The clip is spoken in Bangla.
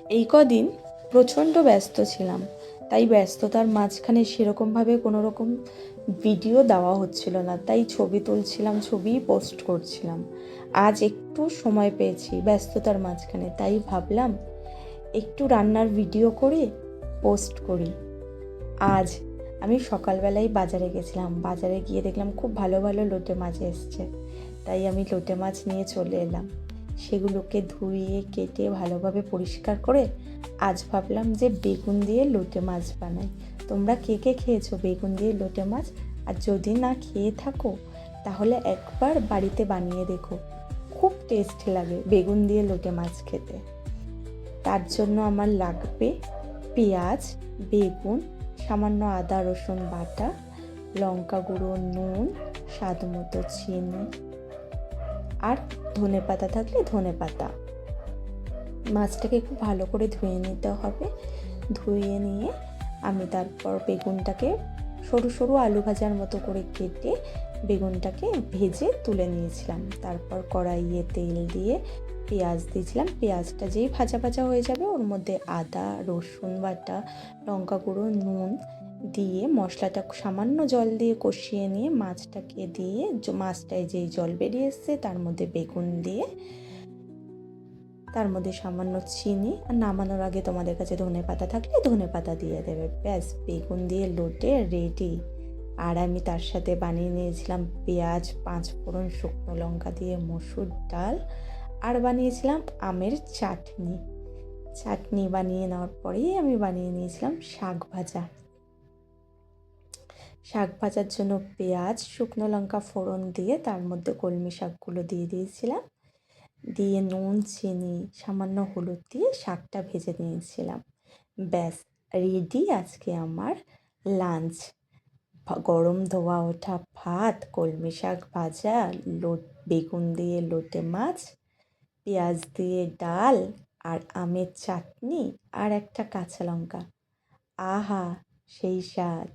এই কদিন প্রচণ্ড ব্যস্ত ছিলাম, তাই ব্যস্ততার মাঝখানে সেরকমভাবে কোনো রকম ভিডিও দেওয়া হচ্ছিল না, তাই ছবি তুলছিলাম, ছবি পোস্ট করছিলাম। আজ একটু সময় পেয়েছি ব্যস্ততার মাঝখানে, তাই ভাবলাম একটু রান্নার ভিডিও করে পোস্ট করি। আজ আমি সকালবেলায় বাজারে গেছিলাম, বাজারে গিয়ে দেখলাম খুব ভালো ভালো লোটে মাছ এসছে, তাই আমি লোটে মাছ নিয়ে চলে এলাম। সেগুলোকে ধুয়ে কেটে ভালোভাবে পরিষ্কার করে আজ ভাবলাম যে বেগুন দিয়ে লোটে মাছ বানাই। তোমরা কে কে খেয়েছো বেগুন দিয়ে লোটে মাছ? আর যদি না খেয়ে থাকো তাহলে একবার বাড়িতে বানিয়ে দেখো, খুব টেস্ট লাগে বেগুন দিয়ে লোটে মাছ খেতে। তার জন্য আমার লাগবে পেঁয়াজ, বেগুন, সামান্য আদা রসুন বাটা, লঙ্কা গুঁড়ো, নুন, স্বাদ মতো চিনি, আর ধনেপাতা থাকলে ধনেপাতা। মাছটাকে খুব ভালো করে ধুয়ে নিতে হবে। ধুয়ে নিয়ে আমি তারপর বেগুনটাকে সরু সরু আলু ভাজার মতো করে কেটে বেগুনটাকে ভেজে তুলে নিয়েছিলাম। তারপর কড়াইয়ে তেল দিয়ে পেঁয়াজ দিয়েছিলাম। পেঁয়াজটা যেই ভাজা ভাজা হয়ে যাবে ওর মধ্যে আদা রসুন বাটা, লঙ্কা গুঁড়ো, নুন দিয়ে মশলাটা সামান্য জল দিয়ে কষিয়ে নিয়ে মাছটাকে দিয়ে মাছটায় যেই জল বেরিয়ে এসছে তার মধ্যে বেগুন দিয়ে তার মধ্যে সামান্য চিনি, আর নামানোর আগে তোমাদের কাছে ধনেপাতা থাকলে ধনেপাতা দিয়ে দেবে। ব্যাস, বেগুন দিয়ে লোটে রেডি। আর আমি তার সাথে বানিয়ে নিয়েছিলাম পেঁয়াজ, 5 ফোড়ন, শুকনো লঙ্কা দিয়ে মসুর ডাল, আর বানিয়েছিলাম আমের চাটনি। চাটনি বানিয়ে নেওয়ার পরেই আমি বানিয়ে নিয়েছিলাম শাক ভাজা। শাক ভাজার জন্য পেঁয়াজ, শুকনো লঙ্কা ফোড়ন দিয়ে তার মধ্যে কলমি শাকগুলো দিয়ে দিয়েছিলাম, দিয়ে নুন চিনি সামান্য হলুদ দিয়ে শাকটা ভেজে নিয়েছিলাম। ব্যাস, রেডি আজকে আমার লাঞ্চ। গরম ধোয়া ওঠা ভাত, কলমি শাক ভাজা, বেগুন দিয়ে লোটে মাছ, পেঁয়াজ দিয়ে ডাল, আর আমের চাটনি, আর একটা কাঁচা লঙ্কা। আহা, সেই স্বাদ!